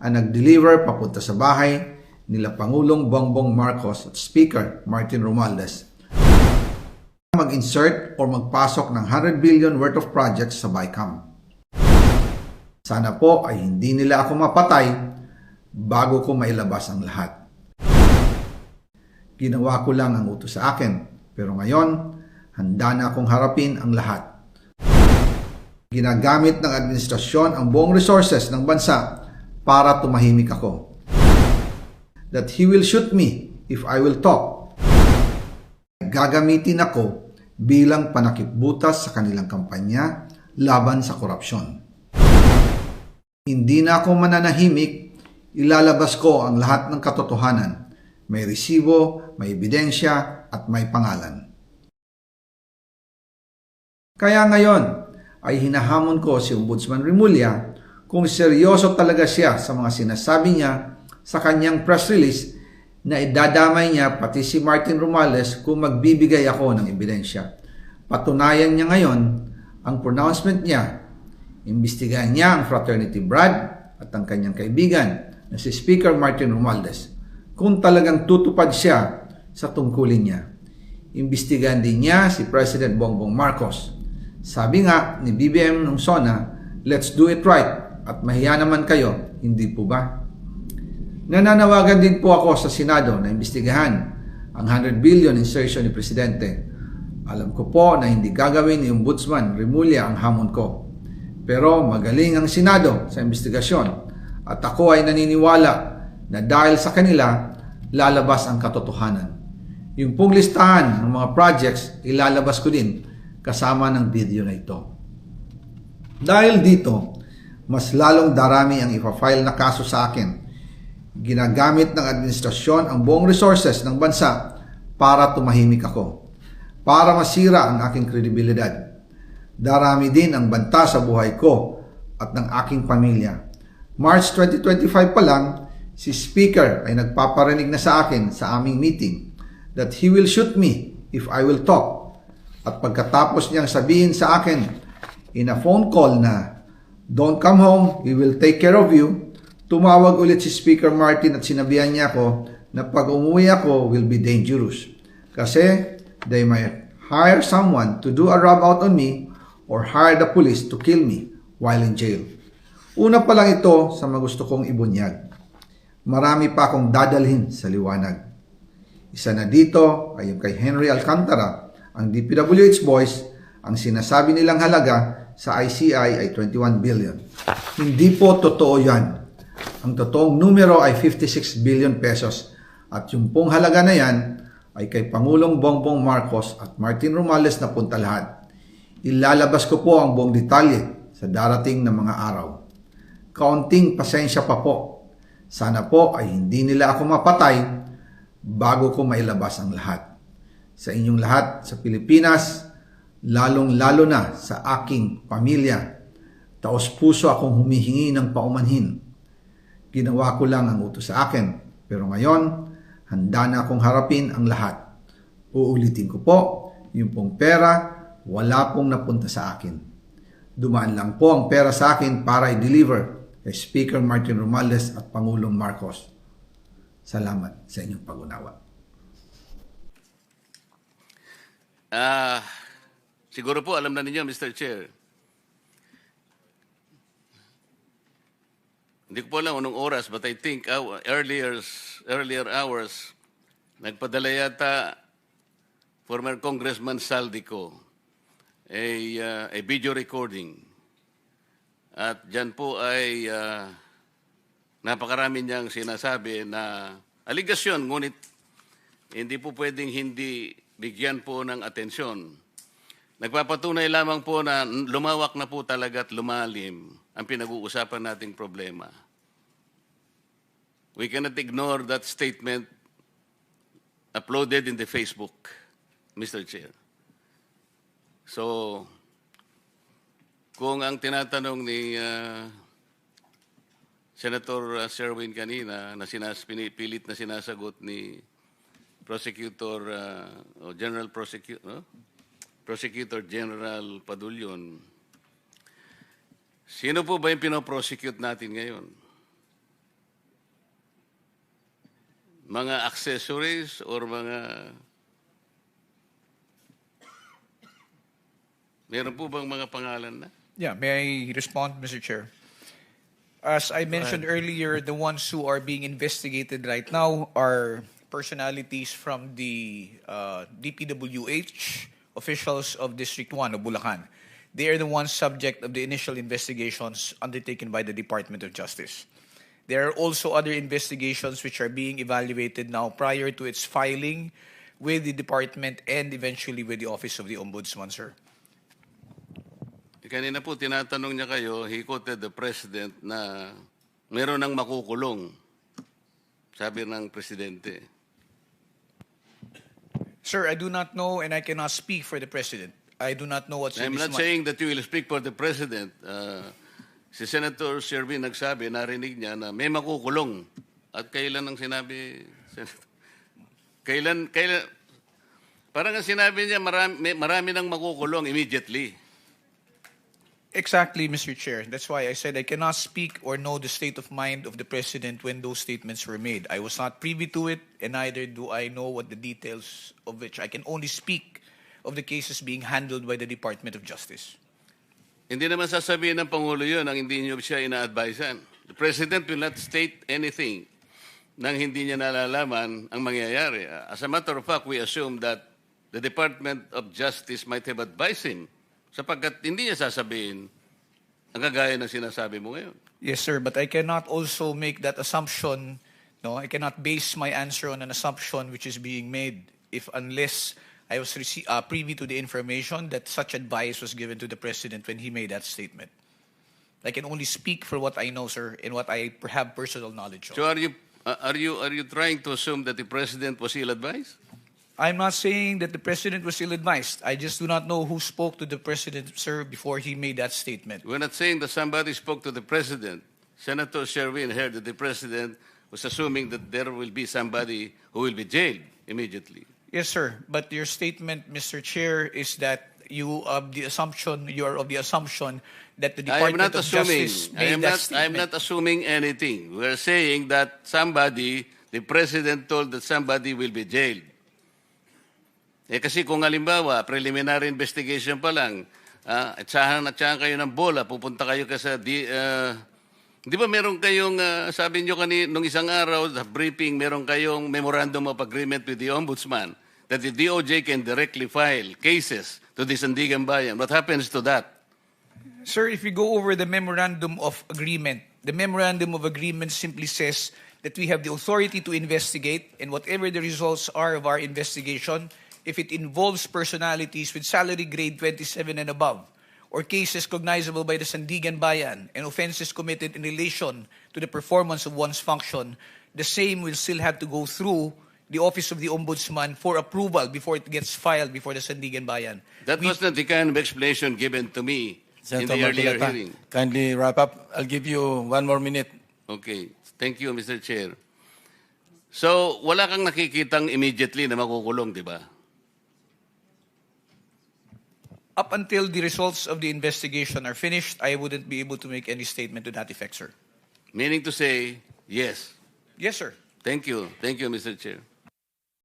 ang nag-deliver papunta sa bahay nila Pangulong Bongbong Marcos at Speaker Martin Romualdez mag-insert o magpasok ng 100 billion worth of projects sa BICAM. Sana po ay hindi nila ako mapatay bago ko mailabas ang lahat. Ginawa ko lang ang utos sa akin, pero ngayon, handa na akong harapin ang lahat. Ginagamit ng administrasyon ang buong resources ng bansa para tumahimik ako. That he will shoot me if I will talk. Gagamitin ako bilang panakipbutas sa kanilang kampanya laban sa korupsyon. Hindi na ako mananahimik, ilalabas ko ang lahat ng katotohanan. May resibo, may ebidensya, at may pangalan. Kaya ngayon ay hinahamon ko si Ombudsman Remulla kung seryoso talaga siya sa mga sinasabi niya sa kanyang press release na idadamay niya pati si Martin Romualdez kung magbibigay ako ng ebidensya. Patunayan niya ngayon ang pronouncement niya. Imbestigahan niya ang fraternity Brad at ang kanyang kaibigan na si Speaker Martin Romualdez kung talagang tutupad siya sa tungkulin niya. Imbestigahan din niya si President Bongbong Marcos. Sabi nga ni BBM nung SONA, let's do it right at mahiya naman kayo, hindi po ba? Nananawagan din po ako sa Senado na imbestigahan ang 100 billion insertion ni Presidente. Alam ko po na hindi gagawin ni Ombudsman Remulla ang hamon ko. Pero magaling ang Senado sa investigasyon at ako ay naniniwala na dahil sa kanila, lalabas ang katotohanan. Yung pong listahan ng mga projects, ilalabas ko din kasama ng video na ito. Dahil dito, mas lalong darami ang ipafile na kaso sa akin. Ginagamit ng administrasyon ang buong resources ng bansa para tumahimik ako, para masira ang aking kredibilidad. Darami din ang banta sa buhay ko at ng aking pamilya. March 2025 pa lang, si Speaker ay nagpaparinig na sa akin sa aming meeting that he will shoot me if I will talk. At pagkatapos niyang sabihin sa akin in a phone call na don't come home, we will take care of you, tumawag ulit si Speaker Martin at sinabihan niya ako na pag umuwi ako will be dangerous. Kasi they might hire someone to do a rob out on me or hire the police to kill me while in jail. Una pa lang ito sa magusto kong ibunyag. Marami pa akong dadalhin sa liwanag. Isa na dito ay yung kay Henry Alcantara, ang DPWH boys, ang sinasabi nilang halaga sa ICI ay 21 billion. Hindi po totoo yan. Ang totoong numero ay 56 billion pesos at yung pong halaga na yan ay kay Pangulong Bongbong Marcos at Martin Romualdez na punta lahat. Ilalabas ko po ang buong detalye sa darating na mga araw. Kaunting pasensya pa po. Sana po ay hindi nila ako mapatay bago ko mailabas ang lahat. Sa inyong lahat sa Pilipinas, lalong-lalo na sa aking pamilya, taos-puso akong humihingi ng paumanhin. Ginawa ko lang ang utos sa akin, pero ngayon, handa na akong harapin ang lahat. Uulitin ko po, yung pong pera, wala pong napunta sa akin. Dumaan lang po ang pera sa akin para i-deliver kay Speaker Martin Romualdez at Pangulong Marcos. Salamat sa inyong pag-unawa. Siguro po alam na ninyo, Mr. Chair. Hindi ko po alam anong oras, but I think earlier hours, nagpadala yata former Congressman Saldico a video recording. At dyan po ay napakarami niyang sinasabi na aligasyon, ngunit hindi po pwedeng hindi bigyan po ng atensyon. Nagpapatunay lamang po na lumawak na po talaga at lumalim ang pinag-uusapan nating problema. We cannot ignore that statement uploaded in the Facebook, Mr. Chair. So, kung ang tinatanong ni Senator Sherwin kanina na pinipilit na sinasagot ni Prosecutor General Prosecutor General Padulyon, sino po ba yung pinoprosecute natin ngayon? mga accessories or mga... Meron po bang mga pangalan na? Yeah, may I respond, Mr. Chair? As I mentioned earlier, the ones who are being investigated right now are personalities from the DPWH, officials of District 1 of Bulacan. They are the ones subject of the initial investigations undertaken by the Department of Justice. There are also other investigations which are being evaluated now prior to its filing with the department and eventually with the Office of the Ombudsman, sir. Kanina po tinatanong niya kayo, he quoted the President na meron ng makukulong. Sabi ng Presidente. Sir, I do not know and I cannot speak for the President. I do not know what's in I'm his not mind. saying that you will speak for the President. Si Senator Sherwin nagsabi, narinig niya na may makukulong. At kailan ang sinabi? Kailan, parang ang sinabi niya, marami nang makukulong immediately. Exactly, Mr. Chair. That's why I said I cannot speak or know the state of mind of the President when those statements were made. I was not privy to it, and neither do I know what the details of which. I can only speak of the cases being handled by the Department of Justice. Hindi naman sasabihin ng Pangulo yun ang hindi niyo siya ina-advisean. The President will not state anything nang hindi niya nalalaman ang mangyayari. As a matter of fact, we assume that the Department of Justice might have advised him sapagkat hindi niya sasabihin ang kagaya ng sinasabi mo ngayon. Yes, sir, but I cannot also make that assumption. No, I cannot base my answer on an assumption which is being made unless I was privy to the information that such advice was given to the President when he made that statement. I can only speak for what I know, sir, and what I have personal knowledge of. So are you trying to assume that the President was ill-advised? I'm not saying that the President was ill-advised. I just do not know who spoke to the President, sir, before he made that statement. We're not saying that somebody spoke to the President. Senator Sherwin heard that the President was assuming that there will be somebody who will be jailed immediately. Yes, sir. But your statement, Mr. Chair, is that you are of the assumption that the Department of Justice made that statement. I'm not assuming anything. We're saying that the President told that somebody will be jailed. Kasi kung halimbawa, preliminary investigation pa lang, atsahan kayo ng bola, pupunta kayo sa di ba meron kayong, sabi nyo nung isang araw, sa briefing, meron kayong memorandum of agreement with the Ombudsman that the DOJ can directly file cases to the Sandigan Bayan. What happens to that? Sir, if we go over the memorandum of agreement simply says that we have the authority to investigate, and whatever the results are of our investigation, if it involves personalities with salary grade 27 and above, or cases cognizable by the Sandigan Bayan, and offenses committed in relation to the performance of one's function, the same will still have to go through the Office of the Ombudsman for approval before it gets filed before the Sandigan Bayan. That was not the kind of explanation given to me Senator in the earlier Marcoleta, hearing. kindly wrap up. I'll give you 1 more minute. Okay. Thank you, Mr. Chair. So, wala kang nakikitang immediately na makukulong, di ba? Up until the results of the investigation are finished, I wouldn't be able to make any statement to that effect, sir. Meaning to say, yes. Yes, sir. Thank you. Thank you, Mr. Chair.